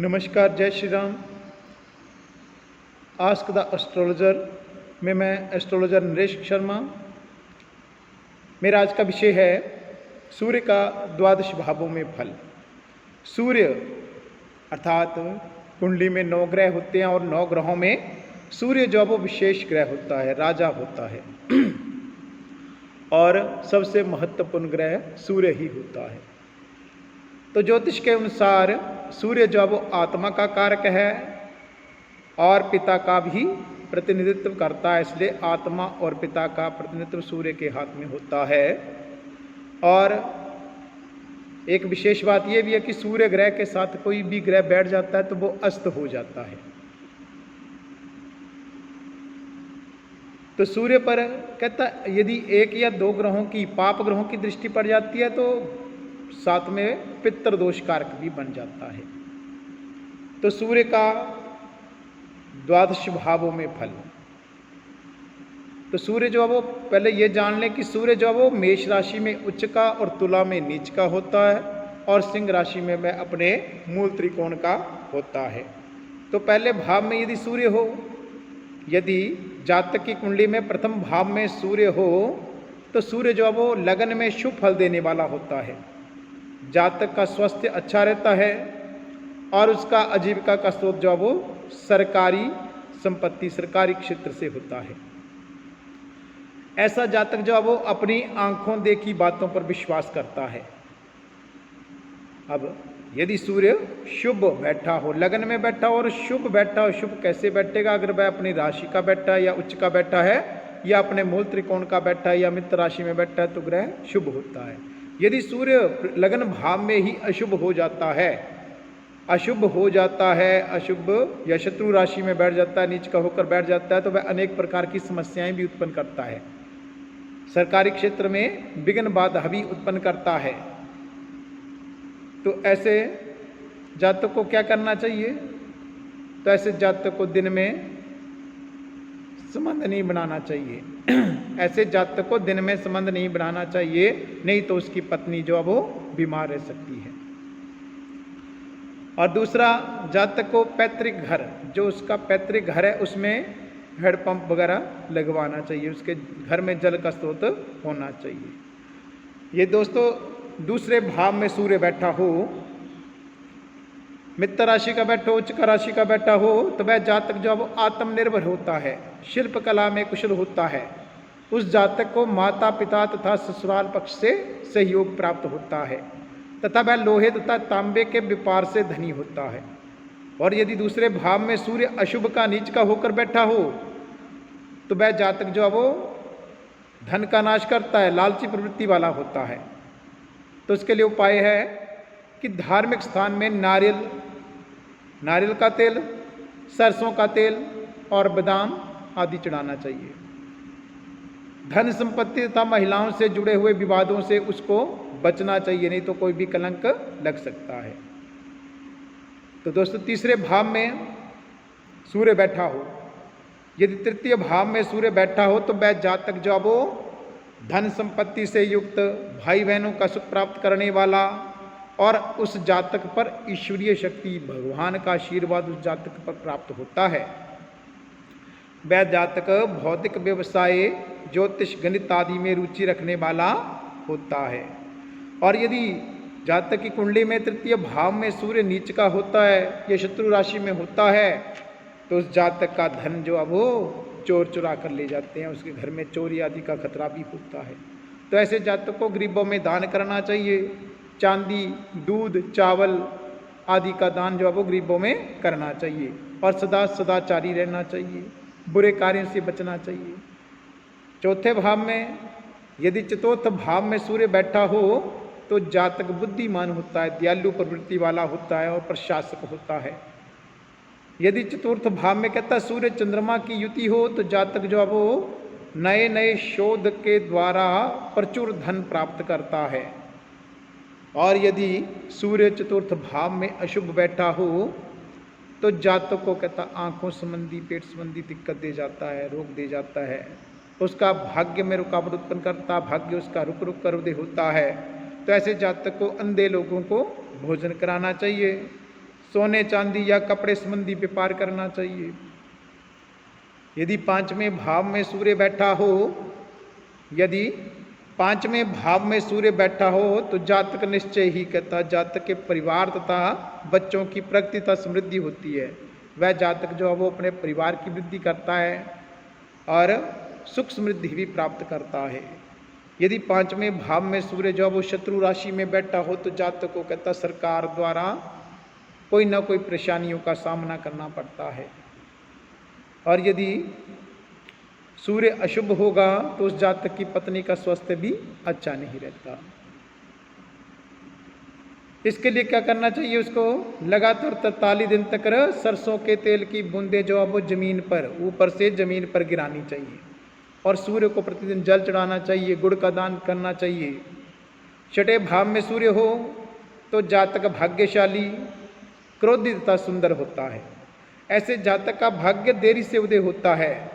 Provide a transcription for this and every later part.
नमस्कार, जय Shri Ram. Ask the astrologer में मैं एस्ट्रोलॉजर नरेश शर्मा। मेरा आज का विषय है सूर्य का द्वादश भावों में फल। सूर्य अर्थात कुंडली में 9 ग्रह होते हैं और 9 ग्रहों में सूर्य जो वो विशेष ग्रह होता है, राजा होता है और सबसे महत्वपूर्ण ग्रह सूर्य ही होता है। तो ज्योतिष के अनुसार सूर्य जो वो आत्मा का कारक है और पिता का भी प्रतिनिधित्व करता है, इसलिए आत्मा और पिता का प्रतिनिधित्व सूर्य के हाथ में होता है। और एक विशेष बात यह भी है कि सूर्य ग्रह के साथ कोई भी ग्रह बैठ जाता है तो वो अस्त हो जाता है। तो सूर्य पर कहता है यदि 1 या 2 ग्रहों की, पाप ग्रहों की दृष्टि पड़ जाती है तो साथ में पितृदोष कारक भी बन जाता है। तो सूर्य का द्वादश भावों में फल। तो सूर्य जो है वो पहले ये जान लें कि सूर्य जो है वो मेष राशि में उच्च का और तुला में नीच का होता है और सिंह राशि में मैं अपने मूल त्रिकोण का होता है। तो पहले भाव में यदि सूर्य हो, यदि जातक की कुंडली में प्रथम भाव में सूर्य हो तो सूर्य जो है वो लगन में शुभ फल देने वाला होता है। जातक का स्वास्थ्य अच्छा रहता है और उसका आजीविका का स्रोत जो है वो सरकारी संपत्ति, सरकारी क्षेत्र से होता है। ऐसा जातक जो है वो अपनी आंखों देखी बातों पर विश्वास करता है। अब यदि सूर्य शुभ बैठा हो, लगन में बैठा हो और शुभ बैठा हो, शुभ कैसे बैठेगा? अगर वह अपनी राशि का बैठा है या उच्च का बैठा है या अपने मूल त्रिकोण का बैठा है या मित्र राशि में बैठा है तो ग्रह शुभ होता है। यदि सूर्य लगन भाव में ही अशुभ हो जाता है, अशुभ या शत्रु राशि में बैठ जाता है, नीच का होकर बैठ जाता है तो वह अनेक प्रकार की समस्याएं भी उत्पन्न करता है। सरकारी क्षेत्र में विघ्न बाधा भी उत्पन्न करता है। तो ऐसे जातक को क्या करना चाहिए? तो ऐसे जातक को दिन में संबंध नहीं बनाना चाहिए ऐसे जातक को दिन में संबंध नहीं बनाना चाहिए, नहीं तो उसकी पत्नी जो है वो बीमार रह सकती है। और दूसरा, जातक को पैतृक घर, जो उसका पैतृक घर है उसमें हैंडपंप वगैरह लगवाना चाहिए, उसके घर में जल का स्रोत होना चाहिए। ये दोस्तों दूसरे भाव में सूर्य बैठा हो, मित्र राशि का बैठा हो, उच्च राशि का बैठा हो तो वह जातक जो वो आत्मनिर्भर होता है, शिल्प कला में कुशल होता है। उस जातक को माता पिता तथा ससुराल पक्ष से सहयोग प्राप्त होता है तथा वह लोहे तथा तांबे के व्यापार से धनी होता है। और यदि दूसरे भाव में सूर्य अशुभ का नीच का होकर बैठा हो तो वह जातक जो है वो धन का नाश करता है, लालची प्रवृत्ति वाला होता है। तो उसके लिए उपाय है कि धार्मिक स्थान में नारियल का तेल, सरसों का तेल और बादाम आदि चढ़ाना चाहिए। धन संपत्ति तथा महिलाओं से जुड़े हुए विवादों से उसको बचना चाहिए, नहीं तो कोई भी कलंक लग सकता है। तो दोस्तों तीसरे भाव में सूर्य बैठा हो, यदि तृतीय भाव में सूर्य बैठा हो तो वह जातक जो वो धन संपत्ति से युक्त, भाई बहनों का सुख प्राप्त करने वाला और उस जातक पर ईश्वरीय शक्ति, भगवान का आशीर्वाद उस जातक पर प्राप्त होता है। वह जातक भौतिक व्यवसाय, ज्योतिष, गणित आदि में रुचि रखने वाला होता है। और यदि जातक की कुंडली में तृतीय भाव में सूर्य नीच का होता है या शत्रु राशि में होता है तो उस जातक का धन जो अब वो चोर चुरा कर ले जाते हैं, उसके घर में चोरी आदि का खतरा भी होता है। तो ऐसे जातक को गरीबों में दान करना चाहिए। चांदी, दूध, चावल आदि का दान जो है वो गरीबों में करना चाहिए और सदाचारी रहना चाहिए, बुरे कार्यों से बचना चाहिए। चौथे भाव में यदि चतुर्थ भाव में सूर्य बैठा हो तो जातक बुद्धिमान होता है, दयालु प्रवृत्ति वाला होता है और प्रशासक होता है। यदि चतुर्थ भाव में कहता है सूर्य चंद्रमा की युति हो तो जातक जो है वो नए नए शोध के द्वारा प्रचुर धन प्राप्त करता है। और यदि सूर्य चतुर्थ भाव में अशुभ बैठा हो तो जातक को कहता आंखों संबंधी, पेट संबंधी दिक्कत दे जाता है, रोग दे जाता है, उसका भाग्य में रुकावट उत्पन्न करता, भाग्य उसका रुक रुक कर उदय होता है। तो ऐसे जातक को अंधे लोगों को भोजन कराना चाहिए, सोने चांदी या कपड़े संबंधी व्यापार करना चाहिए। यदि पांचवें भाव में सूर्य बैठा हो, यदि पांचवें भाव में सूर्य बैठा हो तो जातक निश्चय ही कहता जातक के परिवार तथा बच्चों की प्रगति तथा समृद्धि होती है। वह जातक जो है वो अपने परिवार की वृद्धि करता है और सुख समृद्धि भी प्राप्त करता है। यदि पांचवें भाव में सूर्य जो है वो शत्रु राशि में बैठा हो तो जातक को कहता सरकार द्वारा कोई ना कोई परेशानियों का सामना करना पड़ता है। और यदि सूर्य अशुभ होगा तो उस जातक की पत्नी का स्वास्थ्य भी अच्छा नहीं रहता। इसके लिए क्या करना चाहिए, उसको लगातार 43 दिन तक सरसों के तेल की बूंदें जो है वो जमीन पर ऊपर से जमीन पर गिरानी चाहिए और सूर्य को प्रतिदिन जल चढ़ाना चाहिए, गुड़ का दान करना चाहिए। छठे भाव में सूर्य हो तो जातक भाग्यशाली, क्रोधी तथा सुंदर होता है। ऐसे जातक का भाग्य देरी से उदय होता है।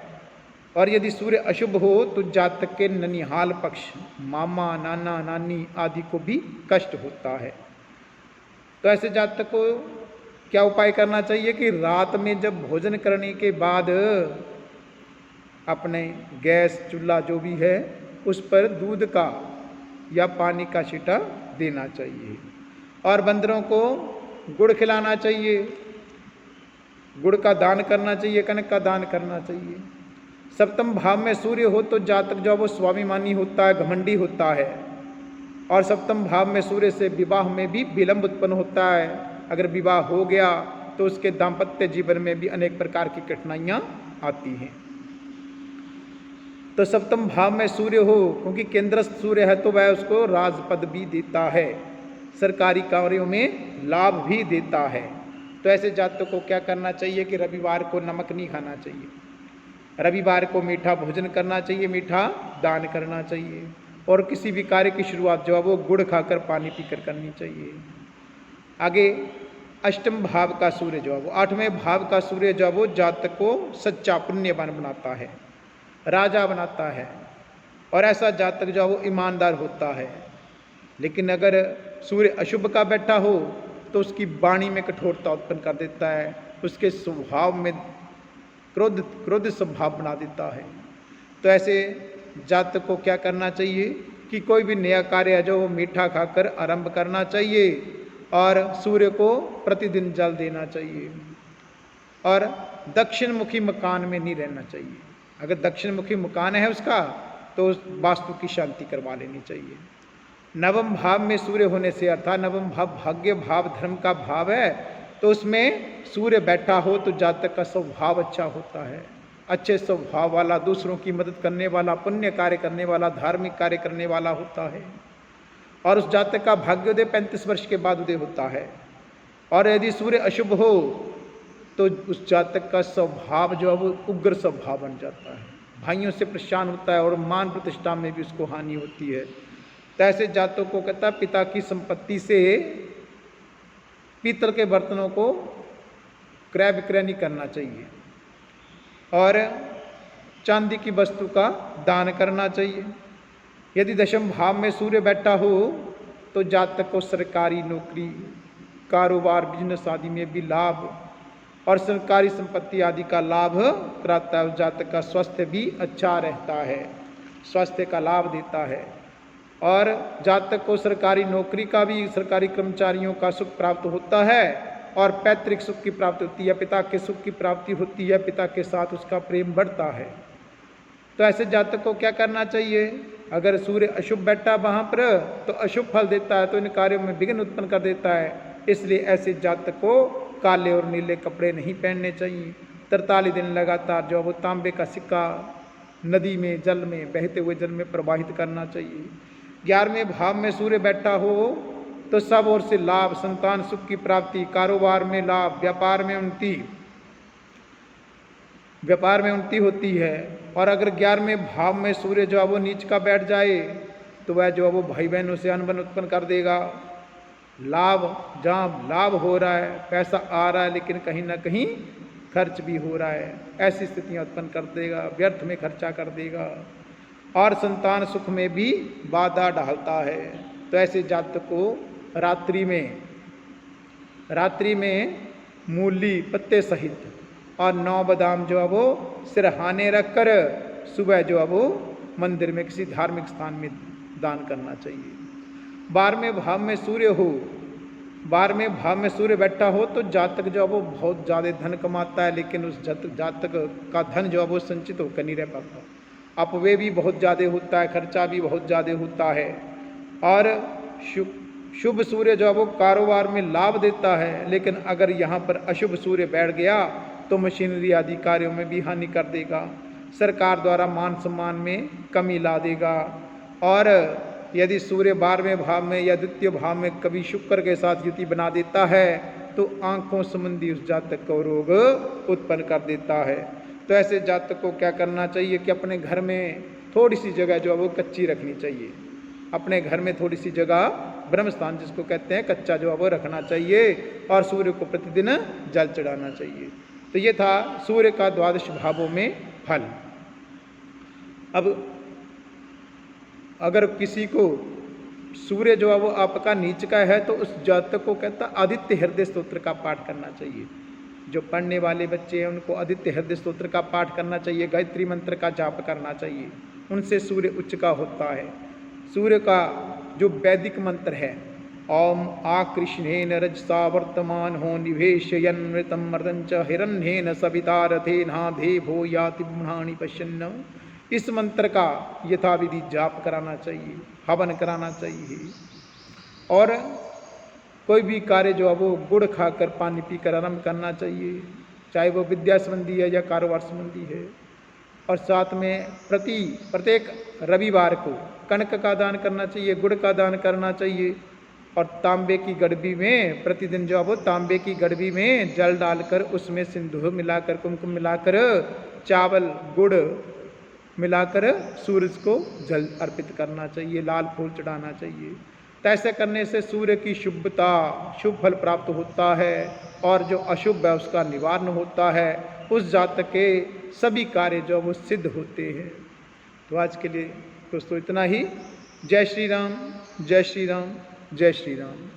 और यदि सूर्य अशुभ हो तो जातक के ननिहाल पक्ष, मामा नाना नानी आदि को भी कष्ट होता है। तो ऐसे जातक को क्या उपाय करना चाहिए कि रात में जब भोजन करने के बाद अपने गैस चूल्हा जो भी है उस पर दूध का या पानी का छींटा देना चाहिए और बंदरों को गुड़ खिलाना चाहिए, गुड़ का दान करना चाहिए, कनक का दान करना चाहिए। सप्तम भाव में सूर्य हो तो जातक जो वो स्वाभिमानी होता है, घमंडी होता है और सप्तम भाव में सूर्य से विवाह में भी विलंब उत्पन्न होता है। अगर विवाह हो गया तो उसके दाम्पत्य जीवन में भी अनेक प्रकार की कठिनाइयाँ आती हैं। तो सप्तम भाव में सूर्य हो, क्योंकि केंद्रस्थ सूर्य है तो वह उसको राजपद भी देता है, सरकारी कार्यों में लाभ भी देता है। तो ऐसे जातक को क्या करना चाहिए कि रविवार को नमक नहीं खाना चाहिए, रविवार को मीठा भोजन करना चाहिए, मीठा दान करना चाहिए और किसी भी कार्य की शुरुआत जो है वो गुड़ खाकर पानी पीकर करनी चाहिए। आगे अष्टम भाव का सूर्य जो है वो, आठवें भाव का सूर्य जो है वो जातक को सच्चा पुण्यवान बनाता है, राजा बनाता है और ऐसा जातक जो है वो ईमानदार होता है। लेकिन अगर सूर्य अशुभ का बैठा हो तो उसकी वाणी में कठोरता उत्पन्न कर देता है, उसके स्वभाव में क्रोध स्वभाव बना देता है। तो ऐसे जातक को क्या करना चाहिए कि कोई भी नया कार्य है जो वो मीठा खाकर आरंभ करना चाहिए और सूर्य को प्रतिदिन जल देना चाहिए और दक्षिण मुखी मकान में नहीं रहना चाहिए। अगर दक्षिण मुखी मकान है उसका तो वास्तु की शांति करवा लेनी चाहिए। नवम भाव में सूर्य होने से अर्थात नवम भाव भाग्य भाव धर्म का भाव है तो उसमें सूर्य बैठा हो तो जातक का स्वभाव अच्छा होता है, अच्छे स्वभाव वाला, दूसरों की मदद करने वाला, पुण्य कार्य करने वाला, धार्मिक कार्य करने वाला होता है। और उस जातक का भाग्योदय 35 वर्ष के बाद उदय होता है। और यदि सूर्य अशुभ हो तो उस जातक का स्वभाव जो है वो उग्र स्वभाव बन जाता है, भाइयों से परेशान होता है और मान प्रतिष्ठा में भी उसको हानि होती है। तो ऐसे जातकों को कहता है पिता की संपत्ति से पीतल के बर्तनों को क्रय विक्रय नहीं करना चाहिए और चांदी की वस्तु का दान करना चाहिए। यदि दशम भाव में सूर्य बैठा हो तो जातक को सरकारी नौकरी, कारोबार, बिजनेस आदि में भी लाभ और सरकारी संपत्ति आदि का लाभ कराता है। जातक का स्वास्थ्य भी अच्छा रहता है, स्वास्थ्य का लाभ देता है और जातक को सरकारी नौकरी का भी, सरकारी कर्मचारियों का सुख प्राप्त होता है और पैतृक सुख की प्राप्ति होती है, पिता के सुख की प्राप्ति होती है, पिता के साथ उसका प्रेम बढ़ता है। तो ऐसे जातक को क्या करना चाहिए, अगर सूर्य अशुभ बैठा वहाँ पर तो अशुभ फल देता है, तो इन कार्यों में विघ्न उत्पन्न कर देता है। इसलिए ऐसे जातक को काले और नीले कपड़े नहीं पहनने चाहिए। 43 दिन लगातार जो वो तांबे का सिक्का नदी में, जल में, बहते हुए जल में प्रवाहित करना चाहिए। 11वें भाव में सूर्य बैठा हो तो सब ओर से लाभ, संतान सुख की प्राप्ति, कारोबार में लाभ, व्यापार में उन्नति होती है। और अगर 11वें भाव में सूर्य जो है वो नीच का बैठ जाए तो वह जो है वो भाई बहनों से अनबन उत्पन्न कर देगा। लाभ, जहाँ लाभ हो रहा है, पैसा आ रहा है, लेकिन कहीं ना कहीं खर्च भी हो रहा है, ऐसी स्थितियाँ उत्पन्न कर देगा, व्यर्थ में खर्चा कर देगा और संतान सुख में भी बाधा डालता है। तो ऐसे जातक को रात्रि में मूली पत्ते सहित, और 9 बादाम जो है वो सिरहाने रख कर सुबह जो है वो मंदिर में किसी धार्मिक स्थान में दान करना चाहिए। 12वें भाव में सूर्य हो, 12वें भाव में सूर्य बैठा हो तो जातक जो है वो बहुत ज़्यादा धन कमाता है, लेकिन उस जातक का धन जो है वो संचित होकर नहीं रह पाता, अपव्यय भी बहुत ज़्यादा होता है, खर्चा भी बहुत ज़्यादा होता है। और शुभ सूर्य जो है वो कारोबार में लाभ देता है, लेकिन अगर यहाँ पर अशुभ सूर्य बैठ गया तो मशीनरी आदि कार्यों में भी हानि कर देगा, सरकार द्वारा मान सम्मान में कमी ला देगा। और यदि सूर्य 12वें भाव में या द्वितीय भाव में कभी शुक्र के साथ युति बना देता है तो आंखों संबंधी उस जातक को रोग उत्पन्न कर देता है। तो ऐसे जातक को क्या करना चाहिए कि अपने घर में थोड़ी सी जगह जो है वो कच्ची रखनी चाहिए, अपने घर में थोड़ी सी जगह ब्रह्म स्थान जिसको कहते हैं कच्चा जो है वो रखना चाहिए, और सूर्य को प्रतिदिन जल चढ़ाना चाहिए। तो ये था सूर्य का 12 भावों में फल। अब अगर किसी को सूर्य जो है वो आपका नीच का है तो उस जातक को कहता आदित्य हृदय स्तोत्र का पाठ करना चाहिए। जो पढ़ने वाले बच्चे हैं उनको आदित्य हृदय स्तोत्र का पाठ करना चाहिए, गायत्री मंत्र का जाप करना चाहिए, उनसे सूर्य उच्च का होता है। सूर्य का जो वैदिक मंत्र है, ओम आकृष्णेन रजसा वर्तमान हो निवेशयन्मृतम मर्दंच हिरण्येन सविता रथेनाधे भो याति ब्रह्माणि पश्यन्न, इस मंत्र का यथाविधि जाप कराना चाहिए, हवन कराना चाहिए। और कोई भी कार्य जो है वो गुड़ खाकर पानी पीकर आरंभ करना चाहिए, चाहे वो विद्या संबंधी है या कारोबार संबंधी है। और साथ में प्रत्येक रविवार को कणक का दान करना चाहिए, गुड़ का दान करना चाहिए। और तांबे की गड़बी में प्रतिदिन जो है वो तांबे की गड़बी में जल डालकर उसमें सिंदूर मिलाकर कुमकुम मिलाकर चावल गुड़ मिलाकर सूरज को जल अर्पित करना चाहिए, लाल फूल चढ़ाना चाहिए। तो ऐसे करने से सूर्य की शुभता शुभ फल प्राप्त होता है, और जो अशुभ है उसका निवारण होता है, उस जातक के सभी कार्य जो वो सिद्ध होते हैं। तो आज के लिए दोस्तों इतना ही। जय श्री राम, जय श्री राम, जय श्री राम।